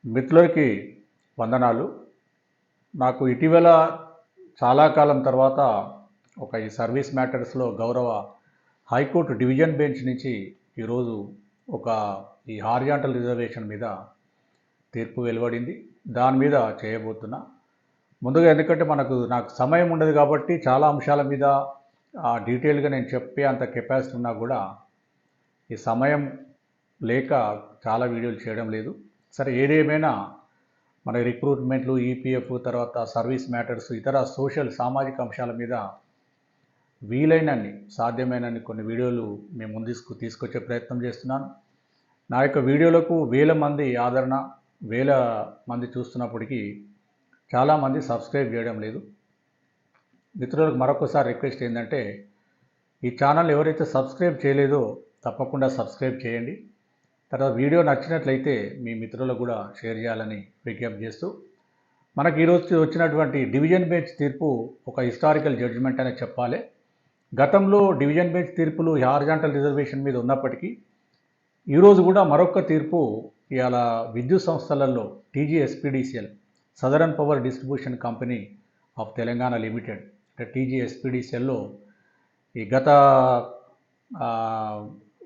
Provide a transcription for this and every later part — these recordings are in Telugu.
మిత్రులకి వందనాలు. నాకు ఇటీవల చాలా కాలం తర్వాత ఈ సర్వీస్ మ్యాటర్స్లో గౌరవ హైకోర్టు డివిజన్ బెంచ్ నుంచి ఈరోజు ఒక ఈ హారిజాంటల్ రిజర్వేషన్ మీద తీర్పు వెలువడింది. దాని మీద చేయబోతున్నా. ముందుగా ఎందుకంటే నాకు సమయం ఉండదు కాబట్టి చాలా అంశాల మీద డీటెయిల్గా నేను చెప్పే అంత కెపాసిటీ ఉన్నా కూడా ఈ సమయం లేక చాలా వీడియోలు చేయడం లేదు. సరే, ఏదేమైనా మన రిక్రూట్మెంట్లు, ఈపీఎఫ్, తర్వాత సర్వీస్ మ్యాటర్స్, ఇతర సోషల్ సామాజిక అంశాల మీద వీలైనన్ని సాధ్యమైనన్ని కొన్ని వీడియోలు మేము ముందు తీసుకొచ్చే ప్రయత్నం చేస్తున్నాను. నా యొక్క వీడియోలకు వేల మంది ఆదరణ, వేల మంది చూస్తున్నప్పటికీ చాలామంది సబ్స్క్రైబ్ చేయడం లేదు. మిత్రులకు మరొకసారి రిక్వెస్ట్ ఏంటంటే, ఈ ఛానల్ ఎవరైతే సబ్స్క్రైబ్ చేయలేదో తప్పకుండా సబ్స్క్రైబ్ చేయండి. తర్వాత వీడియో నచ్చినట్లయితే మీ మిత్రులకు కూడా షేర్ చేయాలని విజ్ఞప్తి చేస్తూ, మనకి ఈరోజు వచ్చినటువంటి డివిజన్ బెంచ్ తీర్పు ఒక హిస్టారికల్ జడ్జిమెంట్ అనే చెప్పాలి. గతంలో డివిజన్ బెంచ్ తీర్పులు హారిజాంటల్ రిజర్వేషన్ మీద ఉన్నప్పటికీ ఈరోజు కూడా మరొక తీర్పు ఇవాళ విద్యుత్ సంస్థలలో TGSPDCL, southern power distribution company of Telangana limited, అంటే టీజీఎస్పీడీసీఎల్లో ఈ గత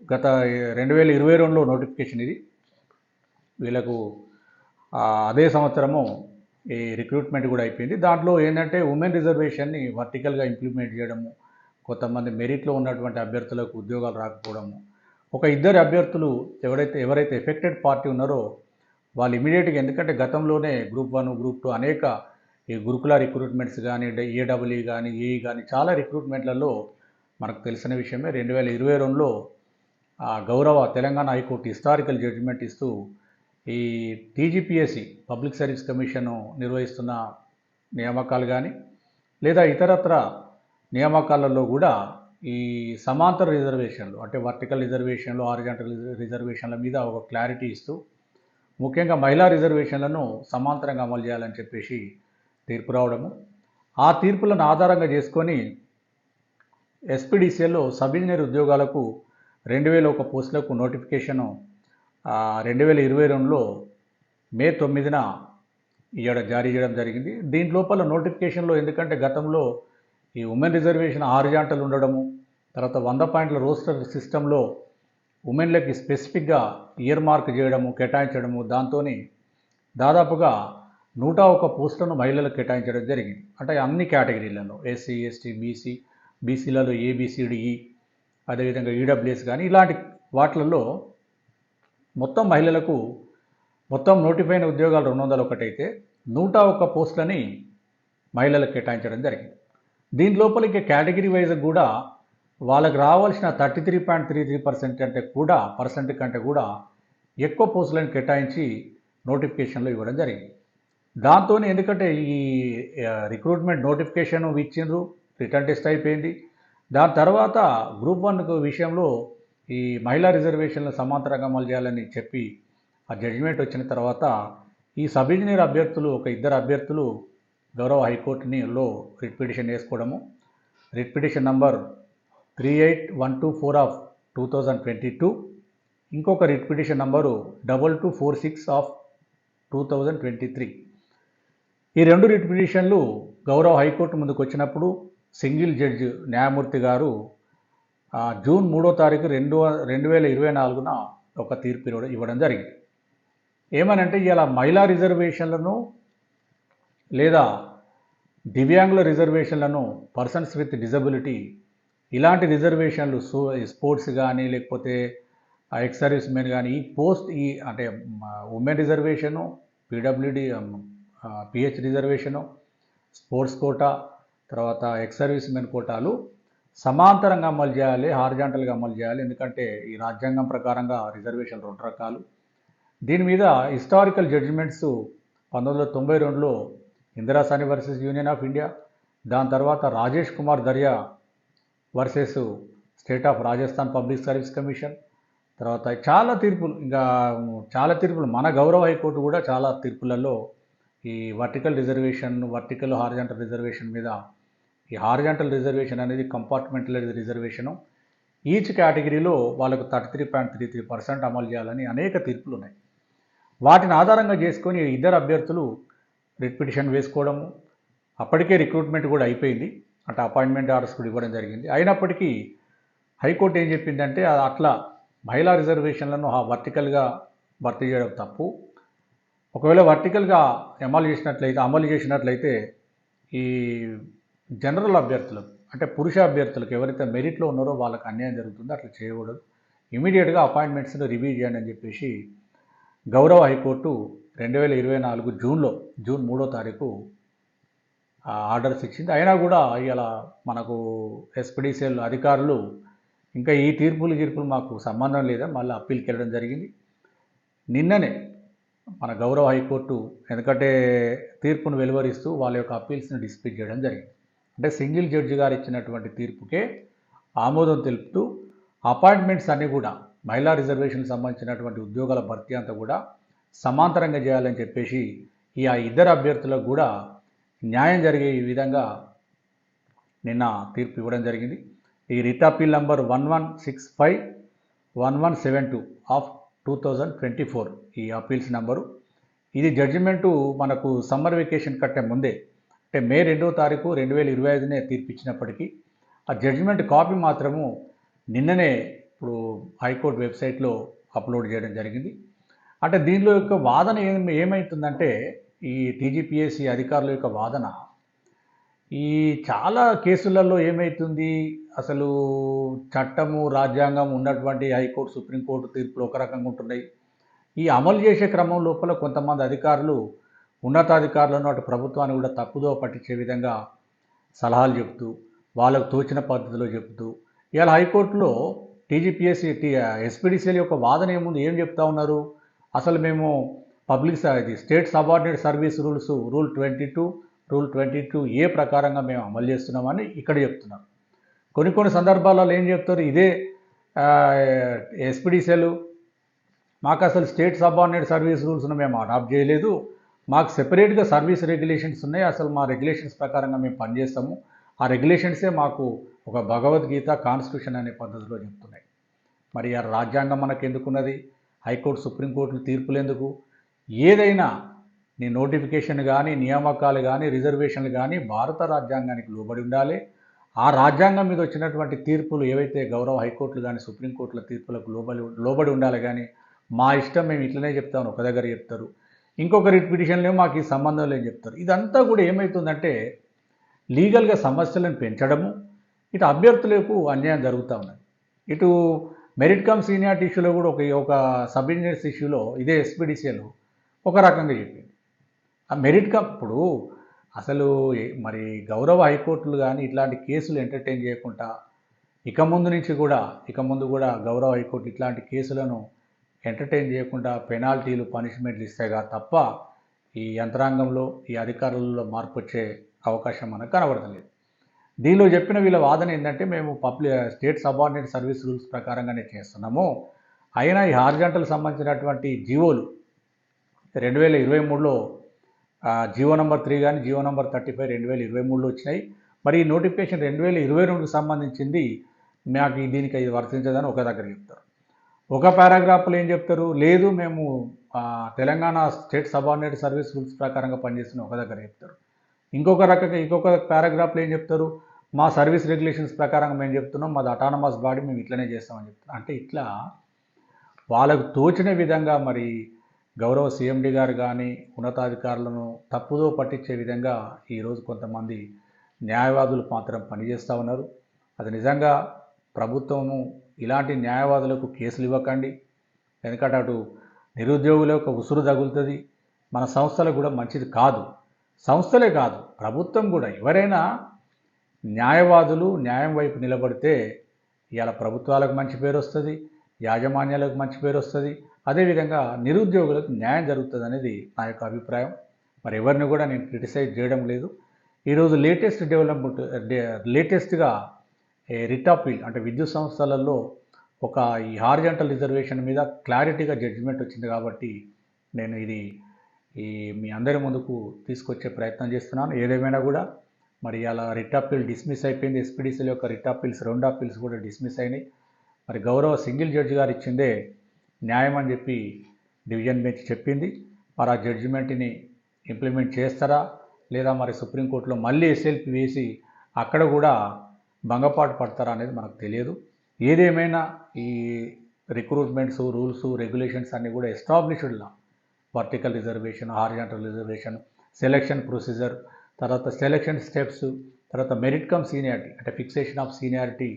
2022లో నోటిఫికేషన్ ఇది. వీళ్ళకు అదే సంవత్సరము ఈ రిక్రూట్మెంట్ కూడా అయిపోయింది. దాంట్లో ఏంటంటే ఉమెన్ రిజర్వేషన్ని వర్టికల్గా ఇంప్లిమెంట్ చేయడము, కొంతమంది మెరిట్లో ఉన్నటువంటి అభ్యర్థులకు ఉద్యోగాలు రాకపోవడము, ఒక ఇద్దరు అభ్యర్థులు ఎవరైతే ఎఫెక్టెడ్ పార్టీ ఉన్నారో వాళ్ళు ఇమీడియట్గా, ఎందుకంటే గతంలోనే గ్రూప్ 1, గ్రూప్ 2 అనేక ఈ గురుకుల రిక్రూట్మెంట్స్ కానీ, ఏడబ్ల్యూ కానీ, ఏఈ కానీ చాలా రిక్రూట్మెంట్లలో మనకు తెలిసిన విషయమే. 2022లో గౌరవ తెలంగాణ హైకోర్టు హిస్టారికల్ జడ్జిమెంట్ ఇస్తూ ఈ టీజీపీఎస్సీ పబ్లిక్ సర్వీస్ కమిషన్ నిర్వహిస్తున్న నియామకాలు కానీ లేదా ఇతరత్ర నియామకాలలో కూడా ఈ సమాంతర రిజర్వేషన్లు, అంటే వర్టికల్ రిజర్వేషన్లు, హారిజాంటల్ రిజర్వేషన్ల మీద ఒక క్లారిటీ ఇస్తూ ముఖ్యంగా మహిళా రిజర్వేషన్లను సమాంతరంగా అమలు చేయాలని చెప్పేసి తీర్పు రావడము, ఆ తీర్పులను ఆధారంగా చేసుకొని ఎస్పీడీసీఎల్లో సబ్ ఇంజనీర్ ఉద్యోగాలకు 2001 పోస్టులకు నోటిఫికేషను 2022లో మే 9న జారీ చేయడం జరిగింది. దీని లోపల నోటిఫికేషన్లో, ఎందుకంటే గతంలో ఈ ఉమెన్ రిజర్వేషన్ హారిజాంటల్ ఉండడము, తర్వాత 100 పాయింట్ల రోస్టర్ సిస్టంలో ఉమెన్లకి స్పెసిఫిక్గా ఇయర్ మార్క్ చేయడము, కేటాయించడము, దాంతో దాదాపుగా 101 పోస్టులను మహిళలకు కేటాయించడం జరిగింది. అంటే అన్ని కేటగిరీలలో ఎస్సీ, ఎస్టీ, బీసీలలో ఏబిసిడిఈ, అదేవిధంగా ఈడబ్ల్యూఎస్ కానీ ఇలాంటి వాటిలలో మొత్తం మహిళలకు మొత్తం నోటిఫై అయిన ఉద్యోగాలు 201 అయితే 101 పోస్టులని మహిళలకు కేటాయించడం జరిగింది. దీని లోపలికి కేటగిరీ వైజ్ కూడా వాళ్ళకి రావాల్సిన 33.33% కంటే కూడా ఎక్కువ పోస్టులను కేటాయించి నోటిఫికేషన్లో ఇవ్వడం జరిగింది. దాంతో ఎందుకంటే ఈ రిక్రూట్మెంట్ నోటిఫికేషన్ ఇచ్చిండ్రు, రిటర్న్ టెస్ట్ అయిపోయింది. దాని తర్వాత గ్రూప్ 1 విషయంలో ఈ మహిళా రిజర్వేషన్లు సమాంతరంగా అమలు చేయాలని చెప్పి ఆ జడ్జిమెంట్ వచ్చిన తర్వాత ఈ సబ్ ఇంజనీర్ అభ్యర్థులు, ఒక ఇద్దరు అభ్యర్థులు గౌరవ హైకోర్టులో రిట్ పిటిషన్ వేసుకోవడము, రిట్ పిటిషన్ నంబర్ 38124 ఆఫ్ 2022, ఇంకొక రిట్ పిటిషన్ నంబరు 2246 ఆఫ్ 2023. ఈ రెండు రిట్ పిటిషన్లు గౌరవ హైకోర్టు ముందుకు వచ్చినప్పుడు సింగిల్ జడ్జి న్యాయమూర్తి గారు జూన్ 3వ తారీఖు 2024న ఒక తీర్పు ఇవ్వడం జరిగింది. ఏమనంటే ఇలా మహిళా రిజర్వేషన్లను లేదా దివ్యాంగుల రిజర్వేషన్లను, పర్సన్స్ విత్ డిజబిలిటీ ఇలాంటి రిజర్వేషన్లు, స్పోర్ట్స్ కానీ లేకపోతే ఎక్స్ సర్వీస్ మెన్ కానీ అంటే women reservation, PWD, PH reservation, sports quota, తర్వాత ఎక్స్ సర్వీస్ మెన్ కోటాలు సమాంతరంగా అమలు చేయాలి, హారిజాంటల్గా అమలు చేయాలి. ఎందుకంటే ఈ రాజ్యాంగం ప్రకారంగా రిజర్వేషన్ 2 రకాలు. దీని మీద historical judgements 1992లో Indra Sawhney versus union of India, దాని తర్వాత Rajesh Kumar Darya versus state of Rajasthan public service commission, తర్వాత చాలా తీర్పులు మన గౌరవ హైకోర్టు కూడా చాలా తీర్పులలో ఈ వర్టికల్ హారిజాంటల్ రిజర్వేషన్ మీద, ఈ హారిజాంటల్ రిజర్వేషన్ అనేది కంపార్ట్మెంటల్ రిజర్వేషను, ఈచ్ కేటగిరీలో వాళ్ళకు 33.33% అమలు చేయాలని అనేక తీర్పులు ఉన్నాయి. వాటిని ఆధారంగా చేసుకొని ఇద్దరు అభ్యర్థులు రిట్ పిటిషన్ వేసుకోవడము, అప్పటికే రిక్రూట్మెంట్ కూడా అయిపోయింది, అంటే అపాయింట్మెంట్ ఆర్డర్స్ కూడా ఇవ్వడం జరిగింది. అయినప్పటికీ హైకోర్టు ఏం చెప్పిందంటే అట్లా మహిళా రిజర్వేషన్లను వర్టికల్గా భర్తీ చేయడం తప్పు. ఒకవేళ వర్టికల్గా అమలు చేసినట్లయితే ఈ జనరల్ అభ్యర్థులకు, అంటే పురుష అభ్యర్థులకు ఎవరైతే మెరిట్లో ఉన్నారో వాళ్ళకి అన్యాయం జరుగుతుందో, అట్లా చేయకూడదు, ఇమీడియట్గా అపాయింట్మెంట్స్ని రివ్యూ చేయండి అని చెప్పేసి గౌరవ హైకోర్టు 2024 జూన్ 3వ తారీఖు ఆర్డర్స్ ఇచ్చింది. అయినా కూడా ఇలా మనకు ఎస్పీడీసీఎల్ అధికారులు ఇంకా ఈ తీర్పులు మాకు సంబంధం లేదా, మళ్ళీ అప్పీల్కి వెళ్ళడం జరిగింది. నిన్ననే మన గౌరవ హైకోర్టు ఎందుకంటే తీర్పును వెలువరిస్తూ వాళ్ళ యొక్క అప్పీల్స్ని డిస్మిస్ చేయడం జరిగింది. అంటే సింగిల్ జడ్జి గారు ఇచ్చినటువంటి తీర్పుకే ఆమోదం తెలుపుతూ అపాయింట్మెంట్స్ అన్నీ కూడా మహిళా రిజర్వేషన్కి సంబంధించినటువంటి ఉద్యోగాల భర్తీ అంతా కూడా సమాంతరంగా చేయాలని చెప్పేసి ఈ ఇద్దరు అభ్యర్థులకు కూడా న్యాయం జరిగే విధంగా నిన్న తీర్పు ఇవ్వడం జరిగింది. ఈ రిట్ అప్పీల్ నంబర్ 11651172 ఆఫ్ 2024 ఈ అప్పీల్స్ నంబరు. ఇది జడ్జిమెంటు మనకు సమ్మర్ వెకేషన్ కట్టే ముందే, అంటే మే 2వ తారీఖు 2025నే తీర్పిచ్చినప్పటికీ ఆ జడ్జిమెంట్ కాపీ మాత్రము నిన్ననే ఇప్పుడు హైకోర్టు వెబ్సైట్లో అప్లోడ్ చేయడం జరిగింది. అంటే దీనిలో యొక్క వాదన ఏమవుతుందంటే ఈ టీజీపీఎస్సీ అధికారుల యొక్క వాదన, ఈ చాలా కేసులలో ఏమవుతుంది, అసలు చట్టము రాజ్యాంగం ఉన్నటువంటి హైకోర్టు సుప్రీంకోర్టు తీర్పులు ఒక రకంగా ఉంటున్నాయి. ఈ అమలు చేసే క్రమం లోపల కొంతమంది అధికారులు ఉన్నతాధికారులను అటు ప్రభుత్వాన్ని కూడా తప్పుదో పట్టించే విధంగా సలహాలు చెబుతూ వాళ్ళకు తోచిన పద్ధతిలో చెబుతూ ఇవాళ హైకోర్టులో టీజీపీఎస్సీ ఎస్పీడీసీఎల్ యొక్క వాదన ఏం చెప్తా ఉన్నారు, అసలు మేము state subordinate service rule 22A ప్రకారంగా మేము అమలు చేస్తున్నామని ఇక్కడ చెప్తున్నారు. కొన్ని సందర్భాలలో ఏం చెప్తారు, ఇదే ఎస్పీడీసీఎల్ మాకు అసలు స్టేట్ సబార్డినేట్ సర్వీస్ రూల్స్ను మేము అడాప్ట్ చేయలేదు, మాకు సెపరేట్గా సర్వీస్ రెగ్యులేషన్స్ ఉన్నాయి, అసలు మా రెగ్యులేషన్స్ ప్రకారంగా మేము పనిచేస్తాము, ఆ రెగ్యులేషన్సే మాకు ఒక భగవద్గీత కాన్స్టిట్యూషన్ అనే పద్ధతిలో చెప్తున్నాయి. మరి ఆ రాజ్యాంగం మనకు ఎందుకున్నది, హైకోర్టు సుప్రీంకోర్టులు తీర్పులు ఎందుకు? ఏదైనా నీ నోటిఫికేషన్ కానీ నియామకాలు కానీ రిజర్వేషన్లు కానీ భారత రాజ్యాంగానికి లోబడి ఉండాలి. ఆ రాజ్యాంగం మీద వచ్చినటువంటి తీర్పులు ఏవైతే గౌరవ హైకోర్టులు కానీ సుప్రీంకోర్టుల తీర్పులకు లోబడి ఉండాలి. కానీ మా ఇష్టం మేము ఇట్లనే చెప్తామని ఒక దగ్గర చెప్తారు, ఇంకొక రిట్ పిటిషన్లేమో మాకు ఈ సంబంధం లేని చెప్తారు. ఇదంతా కూడా ఏమవుతుందంటే లీగల్గా సమస్యలను పెంచడము, ఇటు అభ్యర్థులకు అన్యాయం జరుగుతూ ఉన్నది. ఇటు మెరిట్ కమ్ సీనియారిటీ ఇష్యూలో కూడా ఒక సబ్ఆర్డినేట్స్ ఇష్యూలో ఇదే ఎస్పీడీసీఎల్ ఒక రకంగా చెప్పింది. ఆ మెరిట్ కమ్ ఇప్పుడు అసలు మరి గౌరవ హైకోర్టులు కానీ ఇట్లాంటి కేసులు ఎంటర్టైన్ చేయకుండా ఇక ముందు కూడా గౌరవ హైకోర్టు ఇట్లాంటి కేసులను ఎంటర్టైన్ చేయకుండా పెనాల్టీలు పనిష్మెంట్లు ఇస్తాయిగా తప్ప ఈ యంత్రాంగంలో ఈ అధికారులలో మార్పు వచ్చే అవకాశం మనకు కనబడతలేదు. దీనిలో చెప్పిన వీళ్ళ వాదన ఏంటంటే మేము స్టేట్ సబార్డినేట్ సర్వీస్ రూల్స్ ప్రకారంగానే చేస్తున్నాము, అయినా ఈ హారిజాంటల్ సంబంధించినటువంటి జీవోలు 2023లో జీవో నంబర్ 3 కానీ జీవో నంబర్ 35 2023లో వచ్చినాయి. మరి ఈ నోటిఫికేషన్ 2022కి సంబంధించింది, మాకు దీనికి ఇది వర్తించదని ఒక దగ్గర చెప్తారు. ఒక పారాగ్రాఫ్లో ఏం చెప్తారు, లేదు మేము Telangana state subordinate service rules ప్రకారంగా పనిచేస్తున్న ఒక దగ్గర చెప్తారు. ఇంకొక పారాగ్రాఫ్లో ఏం చెప్తారు, మా సర్వీస్ రెగ్యులేషన్స్ ప్రకారంగా మేము చెప్తున్నాం, మాది అటానమస్ బాడీ, మేము ఇట్లనే చేస్తామని చెప్తున్నాం. అంటే ఇట్లా వాళ్ళకు తోచిన విధంగా మరి గౌరవ సీఎండీ గారు కానీ ఉన్నతాధికారులను తప్పుదో పట్టించే విధంగా ఈరోజు కొంతమంది న్యాయవాదులు మాత్రం పనిచేస్తూ ఉన్నారు. అది నిజంగా ప్రభుత్వము ఇలాంటి న్యాయవాదులకు కేసులు ఇవ్వకండి, ఎందుకంటే అటు నిరుద్యోగులకు ఉసురు తగులుతుంది, మన సంస్థలకు కూడా మంచిది కాదు. సంస్థలే కాదు, ప్రభుత్వం కూడా ఎవరైనా న్యాయవాదులు న్యాయం వైపు నిలబడితే ఇవాళ ప్రభుత్వాలకు మంచి పేరు వస్తుంది, యాజమాన్యాలకు మంచి పేరు వస్తుంది, అదేవిధంగా నిరుద్యోగులకు న్యాయం జరుగుతుంది అనేది నా యొక్క అభిప్రాయం. మరి ఎవరిని కూడా నేను క్రిటిసైజ్ చేయడం లేదు. ఈరోజు లేటెస్ట్గా రిట్ అప్పీల్ అంటే విద్యుత్ సంస్థలలో ఈ హారిజాంటల్ రిజర్వేషన్ మీద క్లారిటీగా జడ్జిమెంట్ వచ్చింది కాబట్టి నేను ఇది మీ అందరి ముందుకు తీసుకొచ్చే ప్రయత్నం చేస్తున్నాను. ఏదేమైనా కూడా మరి అలా రిట్ అప్పీల్ డిస్మిస్ అయిపోయింది. ఎస్పీడీసీల యొక్క రిట్ అప్పీల్స్ 2 అప్పీల్స్ కూడా డిస్మిస్ అయినాయి. మరి గౌరవ సింగిల్ జడ్జి గారు ఇచ్చిందే న్యాయం అని చెప్పి డివిజన్ బెంచ్ చెప్పింది. మరి ఆ జడ్జిమెంట్ని ఇంప్లిమెంట్ చేస్తారా లేదా మరి సుప్రీంకోర్టులో మళ్ళీ ఎస్ఎల్పి వేసి అక్కడ కూడా భంగపాటు పడతారా అనేది మనకు తెలియదు. ఏదేమైనా ఈ రిక్రూట్మెంట్స్, రూల్స్, రెగ్యులేషన్స్ అన్నీ కూడా established law. Vertical reservation, horizontal reservation, selection procedure, తర్వాత సెలక్షన్ స్టెప్స్, తర్వాత మెరిట్ కమ్ సీనియారిటీ అంటే fixation of seniority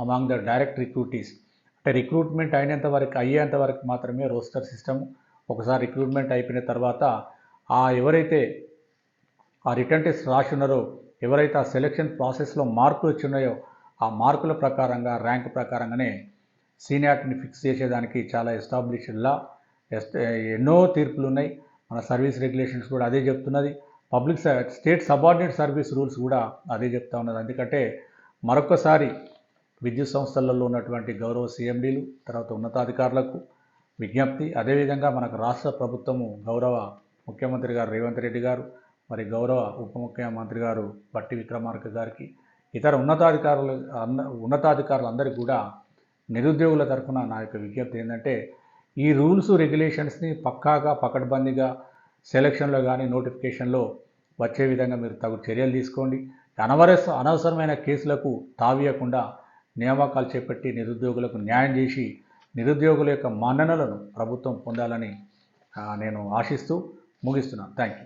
among the direct recruits. అంటే రిక్రూట్మెంట్ అయ్యేంత వరకు మాత్రమే రోస్టర్ సిస్టమ్. ఒకసారి రిక్రూట్మెంట్ అయిపోయిన తర్వాత ఎవరైతే ఆ రిటర్న్ టెస్ట్ రాసి ఉన్నారో, ఎవరైతే ఆ సెలక్షన్ ప్రాసెస్లో మార్కులు వచ్చినాయో ఆ మార్కుల ప్రకారంగా ర్యాంక్ ప్రకారంగానే సీనియారిటీని ఫిక్స్ చేసేదానికి చాలా ఎస్టాబ్లిష్డ్ లా. ఎన్నో తీర్పులు ఉన్నాయి. మన సర్వీస్ రెగ్యులేషన్స్ కూడా అదే చెప్తున్నది. స్టేట్ సబార్డినేట్ సర్వీస్ రూల్స్ కూడా అదే చెప్తా ఉన్నది. ఎందుకంటే మరొకసారి విద్యుత్ సంస్థలలో ఉన్నటువంటి గౌరవ సిఎండీలు, తర్వాత ఉన్నతాధికారులకు విజ్ఞప్తి. అదేవిధంగా మనకు రాష్ట్ర ప్రభుత్వము గౌరవ ముఖ్యమంత్రి గారు రేవంత్ రెడ్డి గారు, మరి గౌరవ ఉప ముఖ్యమంత్రి గారు బట్టి విక్రమార్క గారికి, ఇతర ఉన్నతాధికారులందరికీ కూడా నిరుద్యోగుల తరఫున నా యొక్క విజ్ఞప్తి ఏంటంటే, ఈ రూల్స్ రెగ్యులేషన్స్ని పక్కాగా పకడ్బందీగా సెలక్షన్లో కానీ నోటిఫికేషన్లో వచ్చే విధంగా మీరు తగు చర్యలు తీసుకోండి. అనవసరమైన కేసులకు తావీయకుండా నియామకాలు చేపట్టి నిరుద్యోగులకు న్యాయం చేసి నిరుద్యోగుల యొక్క మన్ననలను ప్రభుత్వం పొందాలని నేను ఆశిస్తూ ముగిస్తున్నాను. Thank you.